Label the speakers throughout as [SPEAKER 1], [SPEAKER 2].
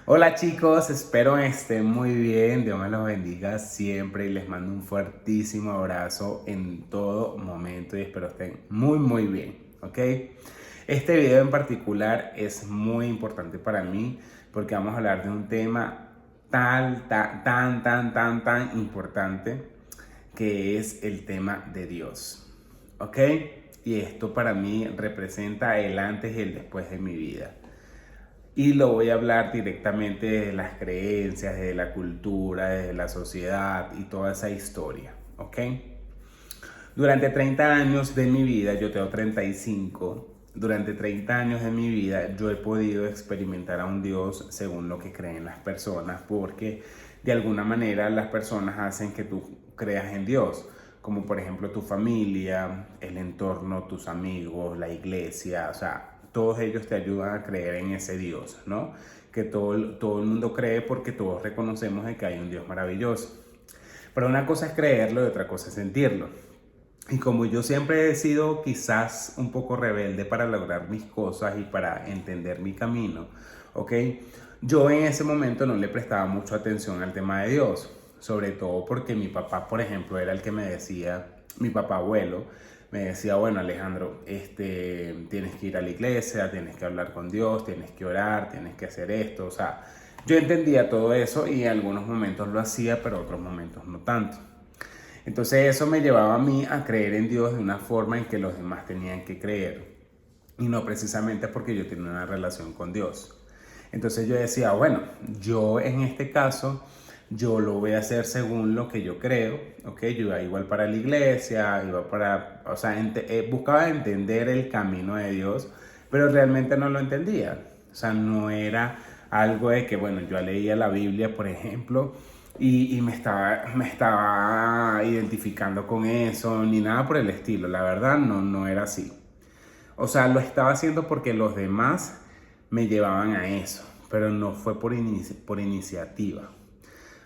[SPEAKER 1] Hola chicos, espero estén muy bien, Dios me los bendiga siempre y les mando un fuertísimo abrazo en todo momento y espero estén muy bien, ¿ok? Este video en particular es muy importante para mí porque vamos a hablar de un tema tan importante que es el tema de Dios, ¿ok? Y esto para mí representa el antes y el después de mi vida. Y lo voy a hablar directamente de las creencias, de la cultura, de la sociedad y toda esa historia, ¿ok? Durante 30 años de mi vida, yo tengo 35, durante 30 años de mi vida yo he podido experimentar a un Dios según lo que creen las personas, porque de alguna manera las personas hacen que tú creas en Dios, como por ejemplo tu familia, el entorno, tus amigos, la iglesia, o sea, todos ellos te ayudan a creer en ese Dios, ¿no? Que todo el mundo cree porque todos reconocemos de que hay un Dios maravilloso. Pero una cosa es creerlo y otra cosa es sentirlo. Y como yo siempre he sido quizás un poco rebelde para lograr mis cosas y para entender mi camino, ¿ok? Yo en ese momento no le prestaba mucha atención al tema de Dios, sobre todo porque mi papá, por ejemplo, era el que me decía, mi papá abuelo, me decía, bueno Alejandro, tienes que ir a la iglesia, tienes que hablar con Dios, tienes que orar, tienes que hacer esto, o sea, yo entendía todo eso y en algunos momentos lo hacía, pero otros momentos no tanto. Entonces eso me llevaba a mí a creer en Dios de una forma en que los demás tenían que creer y no precisamente porque yo tenía una relación con Dios. Entonces yo decía, bueno, yo en este caso, yo lo voy a hacer según lo que yo creo, ¿ok? Yo iba igual para la iglesia, iba para, o sea, buscaba entender el camino de Dios, pero realmente no lo entendía. O sea, no era algo de que, bueno, yo leía la Biblia, por ejemplo, y me estaba identificando con eso, ni nada por el estilo. La verdad, no era así. O sea, lo estaba haciendo porque los demás me llevaban a eso, pero no fue por iniciativa.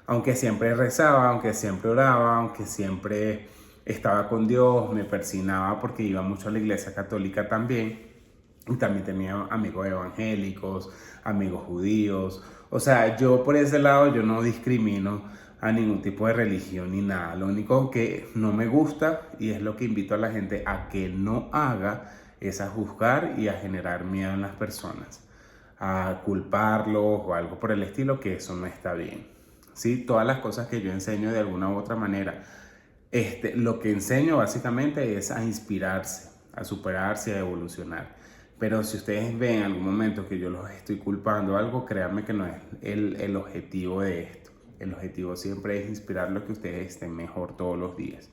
[SPEAKER 1] Aunque siempre rezaba, aunque siempre oraba, aunque siempre estaba con Dios, me persinaba porque iba mucho a la iglesia católica también. Y también tenía amigos evangélicos, amigos judíos. O sea, yo por ese lado yo no discrimino a ningún tipo de religión ni nada. Lo único que no me gusta y es lo que invito a la gente a que no haga es a juzgar y a generar miedo en las personas, a culparlos o algo por el estilo, que eso no está bien. ¿Sí? Todas las cosas que yo enseño de alguna u otra manera, lo que enseño básicamente es a inspirarse, a superarse, a evolucionar. Pero si ustedes ven en algún momento que yo los estoy culpando algo, créanme que no es el objetivo de esto. El objetivo siempre es inspirarlos a que ustedes estén mejor todos los días.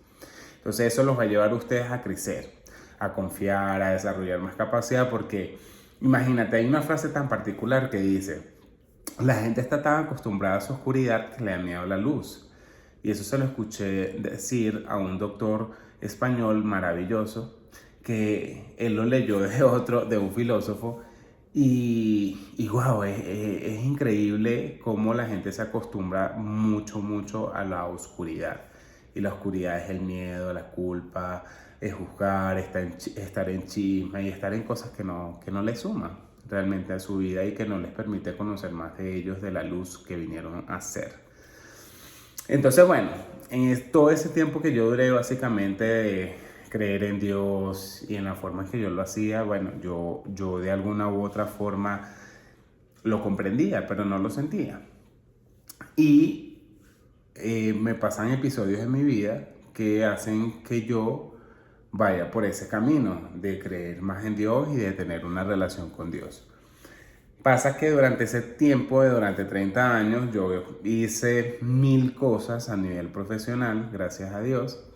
[SPEAKER 1] Entonces eso los va a llevar a ustedes a crecer, a confiar, a desarrollar más capacidad, porque imagínate, hay una frase tan particular que dice, la gente está tan acostumbrada a su oscuridad que le da miedo a la luz. Y eso se lo escuché decir a un doctor español maravilloso, que él lo leyó de un filósofo, y wow, es increíble cómo la gente se acostumbra mucho a la oscuridad. Y la oscuridad es el miedo, la culpa, es juzgar, estar en chisme y estar en cosas que no le suman realmente a su vida y que no les permite conocer más de ellos, de la luz que vinieron a ser. Entonces, bueno, todo ese tiempo que yo duré básicamente de creer en Dios y en la forma en que yo lo hacía, bueno, yo de alguna u otra forma lo comprendía, pero no lo sentía. Y me pasan episodios en mi vida que hacen que yo vaya por ese camino de creer más en Dios y de tener una relación con Dios. Pasa que durante ese tiempo, durante 30 años, yo hice mil cosas a nivel profesional, gracias a Dios.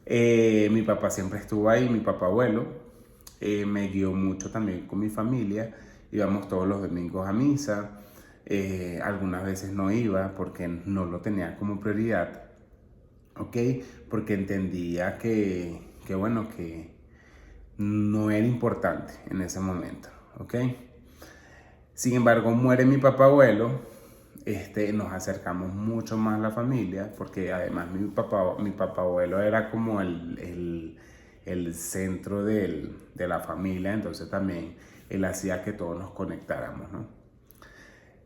[SPEAKER 1] Mi papá siempre estuvo ahí, mi papá abuelo. Me guió mucho también con mi familia. Íbamos todos los domingos a misa. Algunas veces no iba porque no lo tenía como prioridad, ¿ok? Porque entendía que bueno, que no era importante en ese momento, ¿ok? Sin embargo, muere mi papá abuelo, nos acercamos mucho más a la familia, porque además mi papá abuelo era como el centro de la familia, entonces también él hacía que todos nos conectáramos, ¿no?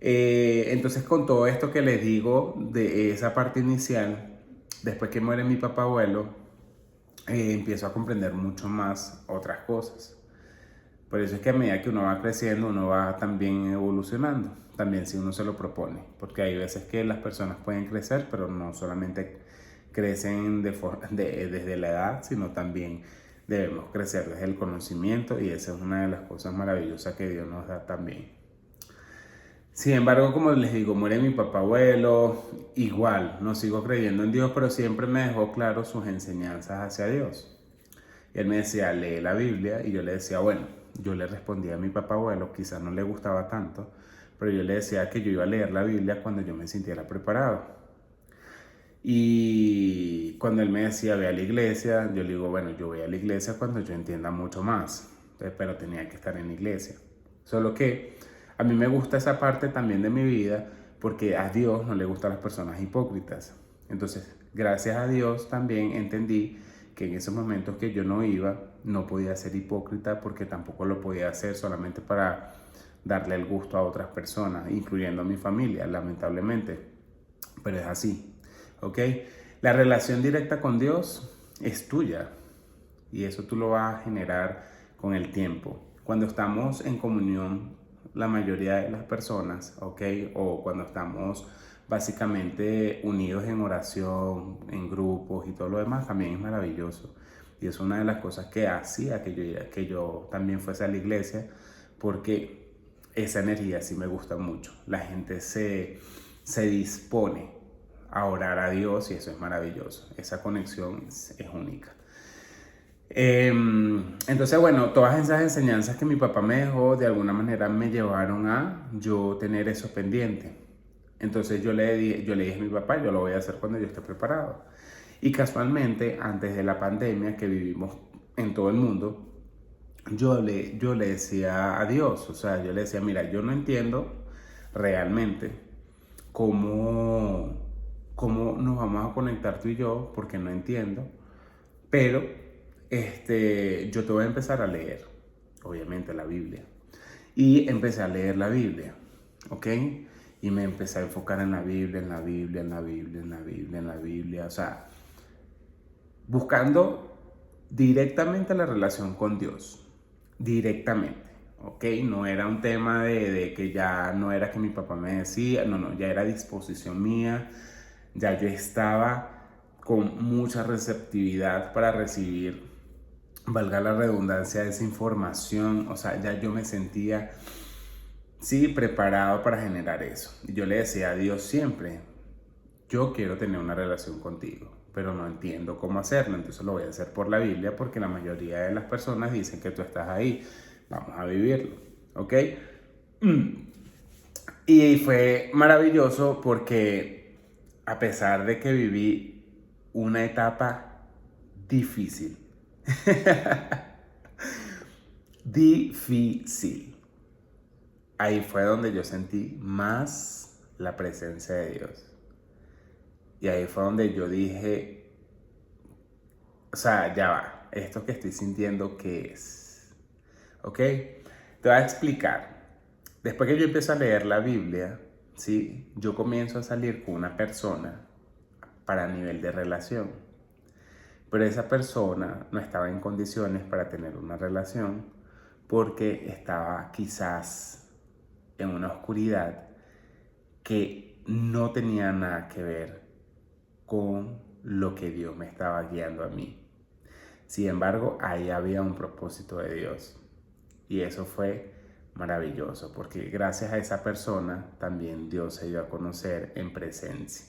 [SPEAKER 1] Entonces, con todo esto que les digo de esa parte inicial, después que muere mi papá abuelo, empiezo a comprender mucho más otras cosas. Por eso es que a medida que uno va creciendo, uno va también evolucionando, también si uno se lo propone, porque hay veces que las personas pueden crecer, pero no solamente crecen desde la edad, sino también debemos crecer desde el conocimiento, y esa es una de las cosas maravillosas que Dios nos da también. Sin embargo, como les digo, muere mi papá abuelo, igual, no sigo creyendo en Dios, pero siempre me dejó claro sus enseñanzas hacia Dios. Y él me decía, lee la Biblia, y yo le decía, bueno, yo le respondía a mi papá abuelo, quizás no le gustaba tanto, pero yo le decía que yo iba a leer la Biblia cuando yo me sintiera preparado. Y cuando él me decía, ve a la iglesia, yo le digo, bueno, yo voy a la iglesia cuando yo entienda mucho más, pero tenía que estar en la iglesia. Solo que a mí me gusta esa parte también de mi vida, porque a Dios no le gustan las personas hipócritas. Entonces, gracias a Dios también entendí que en esos momentos que yo no iba, no podía ser hipócrita, porque tampoco lo podía hacer solamente para darle el gusto a otras personas, incluyendo a mi familia, lamentablemente. Pero es así, ¿ok? La relación directa con Dios es tuya, y eso tú lo vas a generar con el tiempo. Cuando estamos en comunión, la mayoría de las personas, ¿ok? O cuando estamos básicamente unidos en oración, en grupos y todo lo demás, también es maravilloso. Y es una de las cosas que hacía que yo también fuese a la iglesia, porque esa energía sí me gusta mucho. La gente se dispone a orar a Dios, y eso es maravilloso. Esa conexión es única. Entonces, bueno, todas esas enseñanzas que mi papá me dejó de alguna manera me llevaron a yo tener eso pendiente. Entonces yo le dije a mi papá, yo lo voy a hacer cuando yo esté preparado. Y casualmente, antes de la pandemia que vivimos en todo el mundo, yo le decía a Dios, o sea, yo le decía, mira, yo no entiendo realmente cómo nos vamos a conectar tú y yo, porque no entiendo, pero yo te voy a empezar a leer, obviamente, la Biblia. Y empecé a leer la Biblia, ¿ok? Y me empecé a enfocar en la Biblia, en la Biblia, en la Biblia, en la Biblia, en la Biblia, o sea, buscando directamente la relación con Dios, directamente, ¿ok? No era un tema de que ya no era que mi papá me decía, no, ya era disposición mía, ya yo estaba con mucha receptividad para recibir, valga la redundancia, esa información. O sea, ya yo me sentía, sí, preparado para generar eso. Y yo le decía a Dios siempre, yo quiero tener una relación contigo, pero no entiendo cómo hacerlo, entonces lo voy a hacer por la Biblia, porque la mayoría de las personas dicen que tú estás ahí, vamos a vivirlo, ¿ok? Y fue maravilloso porque, a pesar de que viví una etapa difícil, difícil, ahí fue donde yo sentí más la presencia de Dios. Y ahí fue donde yo dije, o sea, ya va, esto que estoy sintiendo, ¿qué es? ¿Ok? Te voy a explicar. Después que yo empiezo a leer la Biblia, ¿sí? Yo comienzo a salir con una persona para nivel de relación. Pero esa persona no estaba en condiciones para tener una relación, porque estaba quizás en una oscuridad que no tenía nada que ver con lo que Dios me estaba guiando a mí. Sin embargo, ahí había un propósito de Dios. Y eso fue maravilloso, porque gracias a esa persona también Dios se dio a conocer en presencia.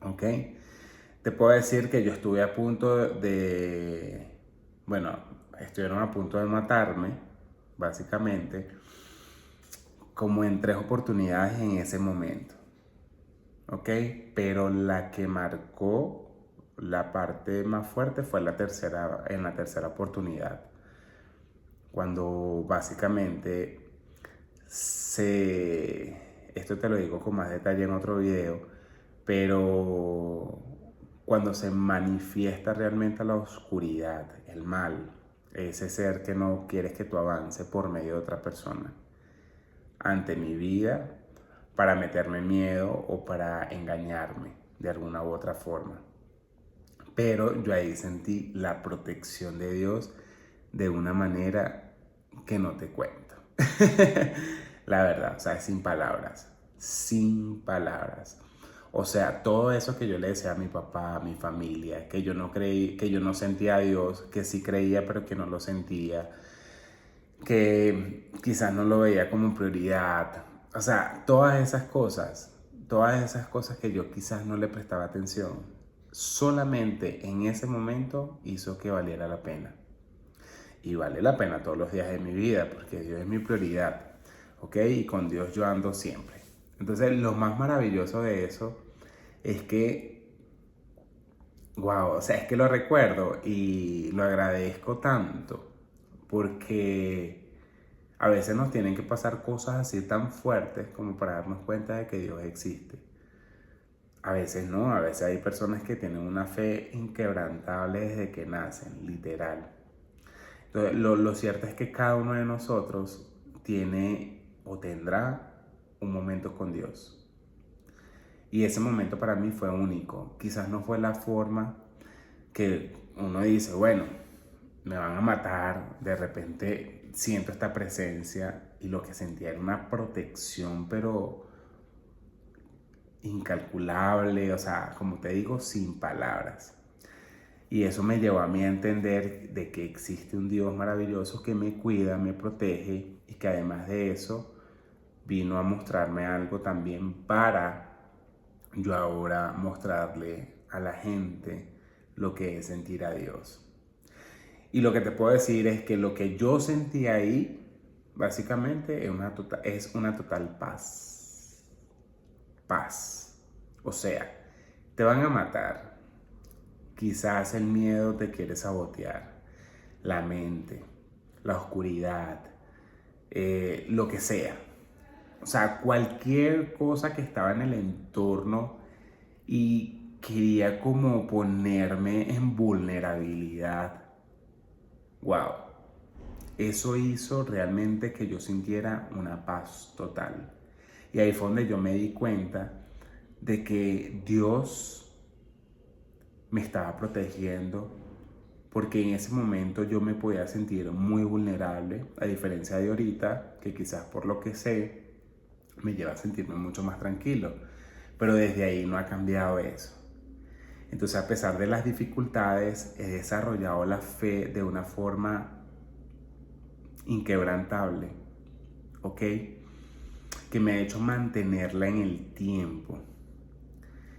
[SPEAKER 1] ¿Ok? Te puedo decir que yo estuve a punto bueno, estuvieron a punto de matarme, básicamente, como en 3 oportunidades en ese momento. ¿Ok? Pero la que marcó la parte más fuerte fue en la tercera oportunidad, cuando básicamente esto te lo digo con más detalle en otro video, pero cuando se manifiesta realmente la oscuridad, el mal, ese ser que no quieres que tú avance por medio de otra persona, ante mi vida, para meterme miedo o para engañarme de alguna u otra forma. Pero yo ahí sentí la protección de Dios de una manera que no te cuento. La verdad, o sea, sin palabras, sin palabras. O sea, todo eso que yo le decía a mi papá, a mi familia, que yo no creí, que yo no sentía a Dios, que sí creía pero que no lo sentía, que quizás no lo veía como prioridad. O sea, todas esas cosas que yo quizás no le prestaba atención, solamente en ese momento hizo que valiera la pena. Y vale la pena todos los días de mi vida, porque Dios es mi prioridad, ¿ok? Y con Dios yo ando siempre. Entonces, lo más maravilloso de eso es que, wow, o sea, es que lo recuerdo y lo agradezco tanto, porque a veces nos tienen que pasar cosas así tan fuertes como para darnos cuenta de que Dios existe. A veces no, a veces hay personas que tienen una fe inquebrantable desde que nacen, literal. Entonces, lo cierto es que cada uno de nosotros tiene o tendrá un momento con Dios. Y ese momento para mí fue único. Quizás no fue la forma que uno dice, bueno, me van a matar, de repente siento esta presencia y lo que sentía era una protección, pero incalculable, o sea, como te digo, sin palabras. Y eso me llevó a mí a entender de que existe un Dios maravilloso que me cuida, me protege y que además de eso vino a mostrarme algo también para yo ahora mostrarle a la gente lo que es sentir a Dios. Y lo que te puedo decir es que lo que yo sentí ahí básicamente es una total paz. Paz. O sea, te van a matar. Quizás el miedo te quiere sabotear, la mente, la oscuridad, lo que sea. O sea, cualquier cosa que estaba en el entorno y quería como ponerme en vulnerabilidad. Wow. Eso hizo realmente que yo sintiera una paz total. Y ahí fue donde yo me di cuenta de que Dios me estaba protegiendo, porque en ese momento yo me podía sentir muy vulnerable, a diferencia de ahorita, que quizás por lo que sé, me lleva a sentirme mucho más tranquilo. Pero desde ahí no ha cambiado eso. Entonces, a pesar de las dificultades, he desarrollado la fe de una forma inquebrantable, ¿ok? Que me ha hecho mantenerla en el tiempo.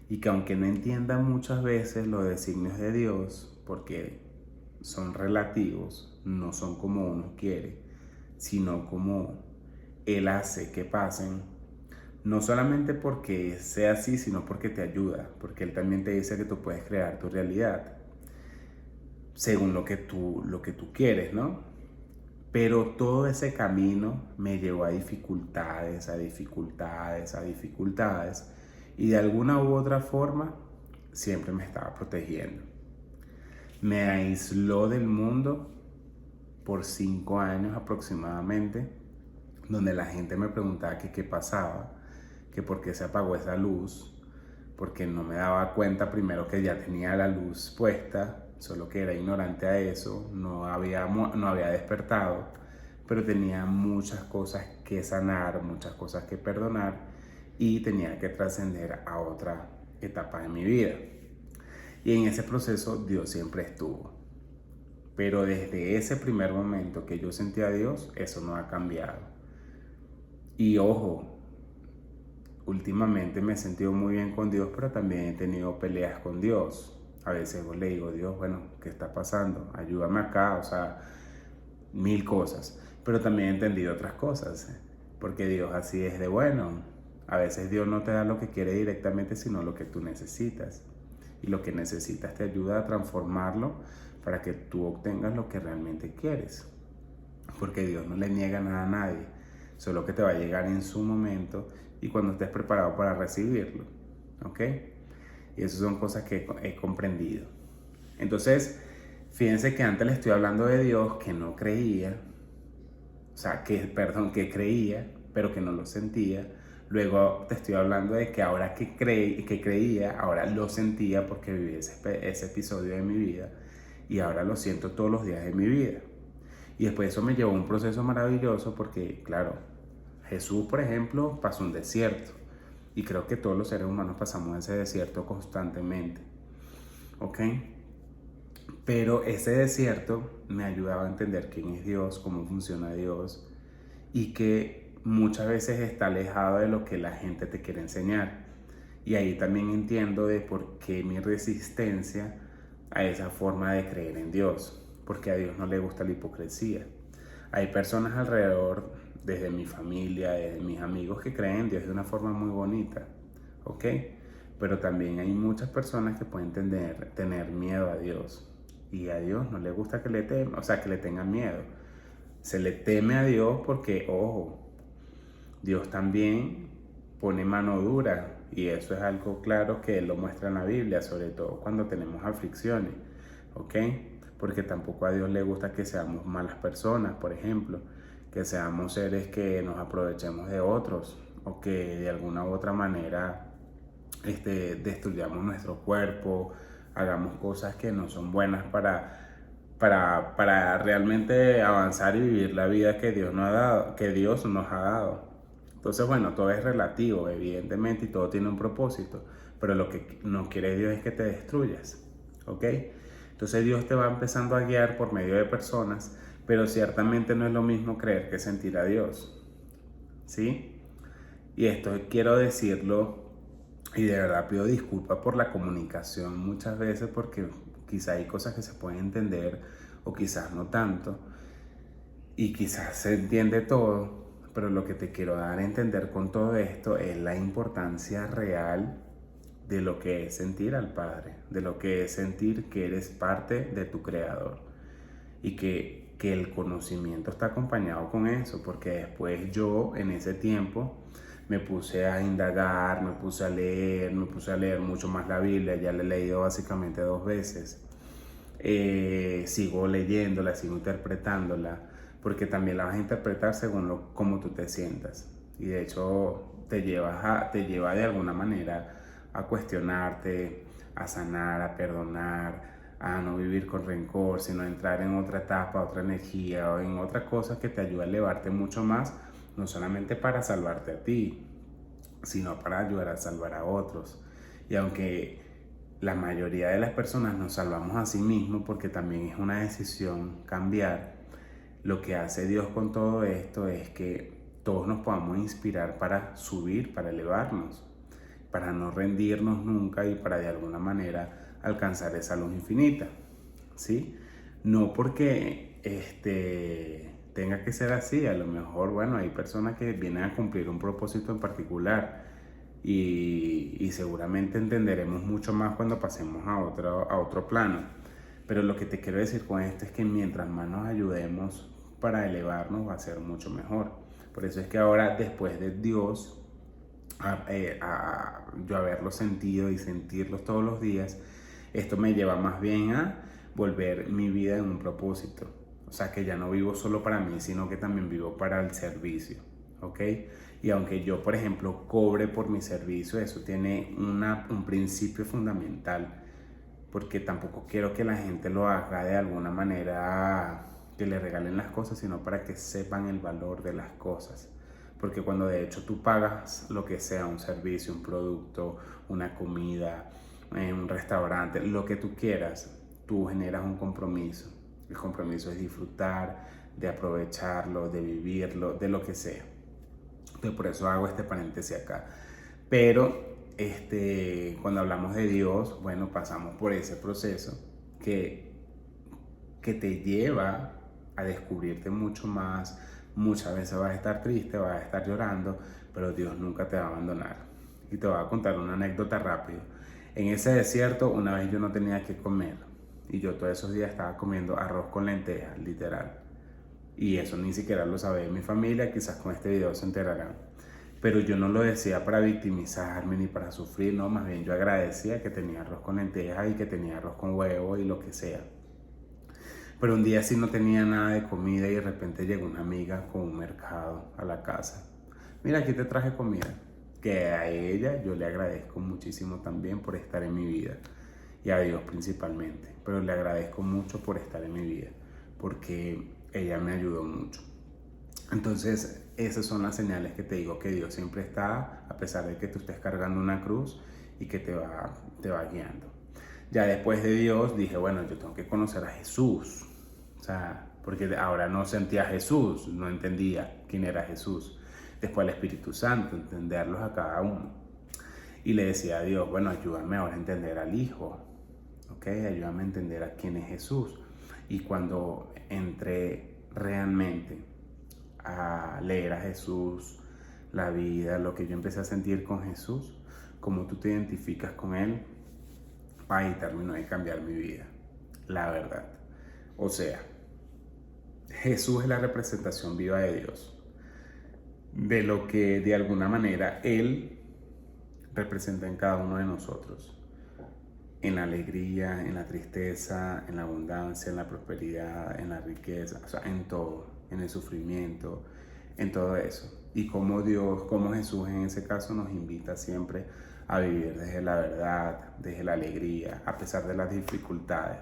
[SPEAKER 1] Y que aunque no entienda muchas veces los designios de Dios, porque son relativos, no son como uno quiere, sino como Él hace que pasen, no solamente porque sea así, sino porque te ayuda, porque Él también te dice que tú puedes crear tu realidad según lo que tú quieres, ¿no? Pero todo ese camino me llevó a dificultades, a dificultades, a dificultades, y de alguna u otra forma siempre me estaba protegiendo. Me aisló del mundo por 5 años aproximadamente, donde la gente me preguntaba que qué pasaba, que por qué se apagó esa luz, porque no me daba cuenta primero que ya tenía la luz puesta, solo que era ignorante a eso, no había despertado, pero tenía muchas cosas que sanar, muchas cosas que perdonar y tenía que trascender a otra etapa de mi vida. Y en ese proceso Dios siempre estuvo. Pero desde ese primer momento que yo sentí a Dios, eso no ha cambiado. Y ojo, últimamente me he sentido muy bien con Dios, pero también he tenido peleas con Dios. A veces le digo, Dios, bueno, ¿qué está pasando? Ayúdame acá, o sea, 1000 cosas. Pero también he entendido otras cosas, porque Dios así es de bueno. A veces Dios no te da lo que quiere directamente, sino lo que tú necesitas. Y lo que necesitas te ayuda a transformarlo para que tú obtengas lo que realmente quieres. Porque Dios no le niega nada a nadie, solo que te va a llegar en su momento y cuando estés preparado para recibirlo, ¿ok? Y esas son cosas que he comprendido. Entonces, fíjense que antes le estoy hablando de Dios que no creía, o sea, que creía, pero que no lo sentía. Luego te estoy hablando de que ahora que creía, ahora lo sentía porque viví ese episodio de mi vida y ahora lo siento todos los días de mi vida. Y después eso me llevó a un proceso maravilloso porque, claro, Jesús, por ejemplo, pasó un desierto y creo que todos los seres humanos pasamos ese desierto constantemente, ¿ok? Pero ese desierto me ayudaba a entender quién es Dios, cómo funciona Dios y que muchas veces está alejado de lo que la gente te quiere enseñar. Y ahí también entiendo de por qué mi resistencia a esa forma de creer en Dios, porque a Dios no le gusta la hipocresía. Hay personas alrededor, desde mi familia, desde mis amigos, que creen en Dios de una forma muy bonita, ¿ok? Pero también hay muchas personas que pueden tener miedo a Dios. Y a Dios no le gusta que le tengan miedo. Se le teme a Dios porque, ojo, Dios también pone mano dura y eso es algo claro que Él lo muestra en la Biblia, sobre todo cuando tenemos aflicciones, ¿ok? Porque tampoco a Dios le gusta que seamos malas personas, por ejemplo, que seamos seres que nos aprovechemos de otros o que de alguna u otra manera destruyamos nuestro cuerpo, hagamos cosas que no son buenas para realmente avanzar y vivir la vida que Dios nos ha dado. Entonces, bueno, todo es relativo, evidentemente, y todo tiene un propósito, pero lo que no quiere Dios es que te destruyas, ¿ok? Entonces Dios te va empezando a guiar por medio de personas, pero ciertamente no es lo mismo creer que sentir a Dios, ¿sí? Y esto quiero decirlo, y de verdad pido disculpas por la comunicación muchas veces, porque quizá hay cosas que se pueden entender o quizás no tanto, y quizás se entiende todo, pero lo que te quiero dar a entender con todo esto es la importancia real de lo que es sentir al Padre, de lo que es sentir que eres parte de tu Creador y que el conocimiento está acompañado con eso, porque después yo en ese tiempo me puse a indagar, me puse a leer mucho más la Biblia, ya la he leído básicamente 2 veces. Sigo leyéndola, sigo interpretándola, porque también la vas a interpretar según cómo tú te sientas. Y de hecho te lleva de alguna manera a cuestionarte, a sanar, a perdonar, a no vivir con rencor, sino a entrar en otra etapa, otra energía o en otra cosa que te ayuda a elevarte mucho más, no solamente para salvarte a ti, sino para ayudar a salvar a otros. Y aunque la mayoría de las personas nos salvamos a sí mismos, porque también es una decisión cambiar, lo que hace Dios con todo esto es que todos nos podamos inspirar para subir, para elevarnos, para no rendirnos nunca y para de alguna manera alcanzar esa luz infinita, ¿sí? No porque tenga que ser así, a lo mejor, bueno, hay personas que vienen a cumplir un propósito en particular y seguramente entenderemos mucho más cuando pasemos a otro plano. Pero lo que te quiero decir con esto es que mientras más nos ayudemos para elevarnos va a ser mucho mejor. Por eso es que ahora, después de Dios, yo haberlo sentido y sentirlo todos los días, esto me lleva más bien a volver mi vida en un propósito. O sea, que ya no vivo solo para mí, sino que también vivo para el servicio, ¿ok? Y aunque yo, por ejemplo, cobre por mi servicio, eso tiene un principio fundamental, porque tampoco quiero que la gente lo haga de alguna manera que le regalen las cosas, sino para que sepan el valor de las cosas. Porque cuando de hecho tú pagas lo que sea, un servicio, un producto, una comida, un restaurante, lo que tú quieras, tú generas un compromiso. El compromiso es disfrutar, de aprovecharlo, de vivirlo, de lo que sea. Entonces por eso hago este paréntesis acá. Pero cuando hablamos de Dios, bueno, pasamos por ese proceso que te lleva a descubrirte mucho más. Muchas veces vas a estar triste, vas a estar llorando, pero Dios nunca te va a abandonar. Y te voy a contar una anécdota rápido. En ese desierto, una vez yo no tenía que comer y yo todos esos días estaba comiendo arroz con lentejas, literal. Y eso ni siquiera lo sabía mi familia, quizás con este video se enterarán. Pero yo no lo decía para victimizarme ni para sufrir, no, más bien yo agradecía que tenía arroz con lentejas y que tenía arroz con huevo y lo que sea. Pero un día sí no tenía nada de comida y de repente llegó una amiga con un mercado a la casa. Mira, aquí te traje comida. que a ella yo le agradezco muchísimo también por estar en mi vida, y a Dios principalmente, pero le agradezco mucho por estar en mi vida, porque ella me ayudó mucho. Entonces, esas son las señales que te digo que Dios siempre está, a pesar de que tú estés cargando una cruz y que te va guiando. Ya después de Dios dije, bueno, yo tengo que conocer a Jesús. O sea, porque ahora no sentía a Jesús, no entendía quién era Jesús. Después el Espíritu Santo, entenderlos a cada uno. Y le decía a Dios, bueno, ayúdame ahora a entender al Hijo. ¿Ok? Ayúdame a entender a quién es Jesús. Y cuando entré realmente a leer a Jesús, la vida, lo que yo empecé a sentir con Jesús, cómo tú te identificas con Él, ahí terminó de cambiar mi vida, la verdad. O sea, Jesús es la representación viva de Dios, de lo que de alguna manera Él representa en cada uno de nosotros, en la alegría, en la tristeza, en la abundancia, en la prosperidad, en la riqueza, o sea, en todo, en el sufrimiento, en todo eso. Y cómo Dios, cómo Jesús en ese caso nos invita siempre a vivir desde la verdad, desde la alegría, a pesar de las dificultades.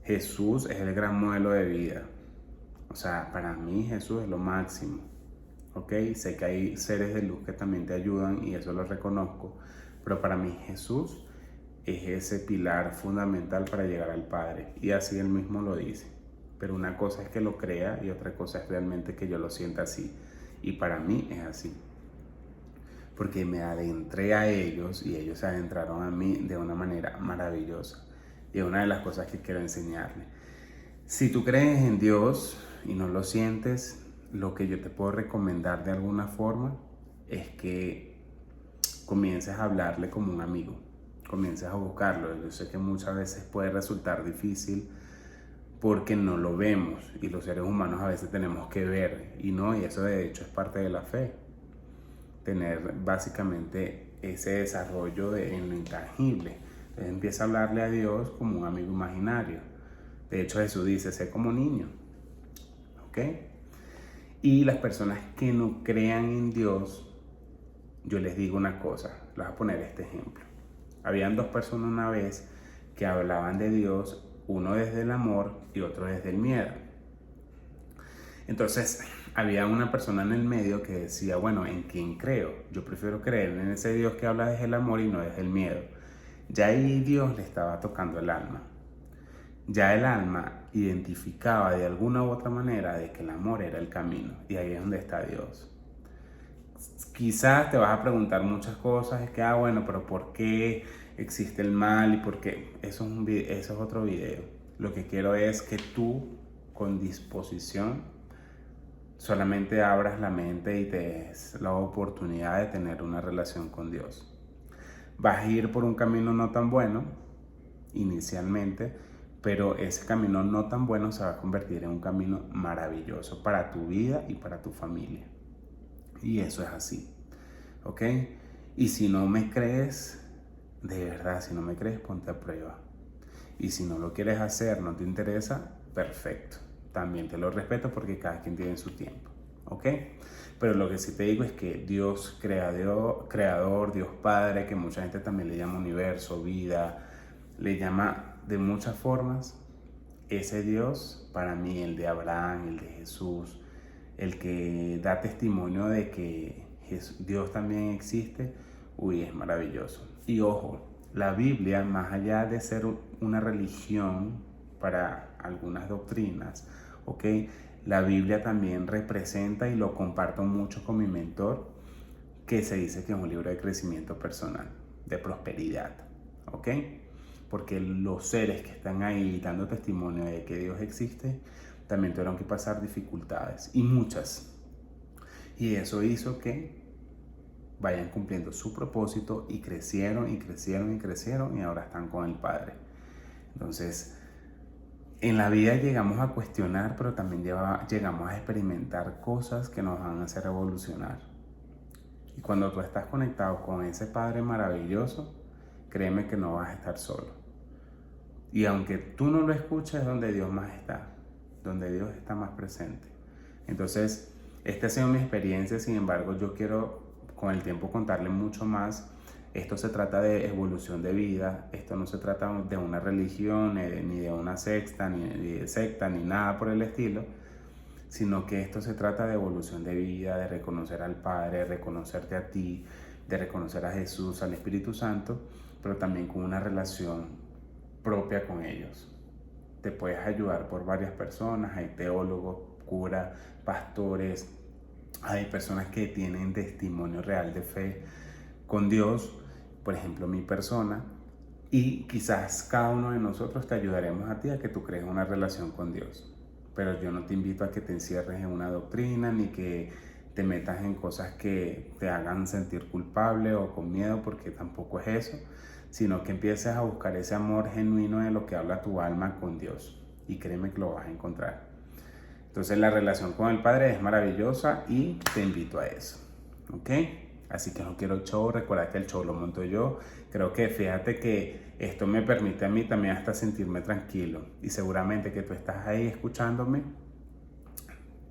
[SPEAKER 1] Jesús es el gran modelo de vida. O sea, para mí Jesús es lo máximo. ¿Ok? Sé que hay seres de luz que también te ayudan y eso lo reconozco, pero para mí Jesús es ese pilar fundamental para llegar al Padre, y así Él mismo lo dice. Pero una cosa es que lo crea y otra cosa es realmente que yo lo sienta así, y para mí es así, porque me adentré a ellos y ellos se adentraron a mí de una manera maravillosa, y es una de las cosas que quiero enseñarle. Si tú crees en Dios y no lo sientes, lo que yo te puedo recomendar de alguna forma es que comiences a hablarle como un amigo, comiences a buscarlo. Yo sé que muchas veces puede resultar difícil porque no lo vemos, y los seres humanos a veces tenemos que ver, y eso de hecho es parte de la fe, tener básicamente ese desarrollo en lo intangible. Entonces empieza a hablarle a Dios como un amigo imaginario. De hecho Jesús dice, sé como niño. ¿Ok? Y las personas que no crean en Dios, yo les digo una cosa, les voy a poner este ejemplo. Habían dos personas una vez que hablaban de Dios, uno desde el amor y otro desde el miedo. Entonces, había una persona en el medio que decía, bueno, ¿en quién creo? Yo prefiero creer en ese Dios que habla desde el amor y no desde el miedo. Ya ahí Dios le estaba tocando el alma. Ya el alma identificaba de alguna u otra manera de que el amor era el camino, y ahí es donde está Dios. Quizás te vas a preguntar muchas cosas, es que, bueno, pero ¿por qué existe el mal? ¿Y por qué? Eso es otro video. Lo que quiero es que tú, con disposición, solamente abras la mente y te des la oportunidad de tener una relación con Dios. Vas a ir por un camino no tan bueno, inicialmente, pero ese camino no tan bueno se va a convertir en un camino maravilloso para tu vida y para tu familia. Y eso es así, ¿ok? Y si no me crees, de verdad, si no me crees, ponte a prueba. Y si no lo quieres hacer, no te interesa, perfecto. También te lo respeto porque cada quien tiene su tiempo, ¿ok? Pero lo que sí te digo es que Dios creador, Dios Padre, que mucha gente también le llama universo, vida, le llama de muchas formas, ese Dios, para mí, el de Abraham, el de Jesús, el que da testimonio de que Dios también existe, es maravilloso. Y ojo, la Biblia, más allá de ser una religión para algunas doctrinas, ¿ok? La Biblia también representa, y lo comparto mucho con mi mentor, que se dice que es un libro de crecimiento personal, de prosperidad, ¿ok? Porque los seres que están ahí dando testimonio de que Dios existe, también tuvieron que pasar dificultades, y muchas. Y eso hizo que vayan cumpliendo su propósito, y crecieron y crecieron y crecieron, y ahora están con el Padre. Entonces, en la vida llegamos a cuestionar, pero también llegamos a experimentar cosas que nos van a hacer evolucionar. Y cuando tú estás conectado con ese Padre maravilloso, créeme que no vas a estar solo. Y aunque tú no lo escuches, es donde Dios más está, donde Dios está más presente. Entonces, esta ha sido mi experiencia. Sin embargo, yo quiero con el tiempo contarle mucho más. Esto se trata de evolución de vida, esto no se trata de una religión, ni de una secta, ni nada por el estilo, sino que esto se trata de evolución de vida, de reconocer al Padre, de reconocerte a ti, de reconocer a Jesús, al Espíritu Santo, pero también con una relación propia con ellos. Te puedes ayudar por varias personas, hay teólogos, curas, pastores, hay personas que tienen testimonio real de fe con Dios, por ejemplo mi persona, y quizás cada uno de nosotros te ayudaremos a ti a que tú crees una relación con Dios. Pero yo no te invito a que te encierres en una doctrina ni que te metas en cosas que te hagan sentir culpable o con miedo, porque tampoco es eso, sino que empieces a buscar ese amor genuino de lo que habla tu alma con Dios, y créeme que lo vas a encontrar. Entonces la relación con el Padre es maravillosa y te invito a eso, ¿ok? Así que no quiero show, recuerda que el show lo monto yo. Creo que fíjate que esto me permite a mí también hasta sentirme tranquilo, y seguramente que tú estás ahí escuchándome,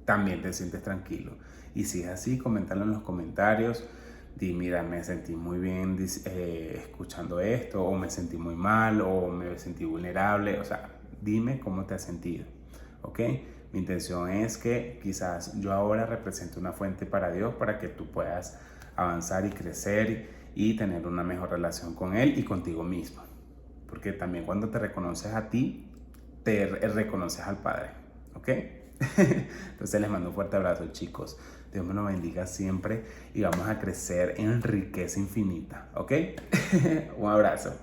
[SPEAKER 1] también te sientes tranquilo. Y si es así, coméntalo en los comentarios. Di, mira, me sentí muy bien escuchando esto, o me sentí muy mal, o me sentí vulnerable. O sea, dime cómo te has sentido, ¿ok? Mi intención es que quizás yo ahora represente una fuente para Dios, para que tú puedas avanzar y crecer y tener una mejor relación con Él y contigo mismo. Porque también cuando te reconoces a ti, te reconoces al Padre, ¿ok? Entonces les mando un fuerte abrazo, chicos. Dios me lo bendiga siempre y vamos a crecer en riqueza infinita, ¿ok? Un abrazo.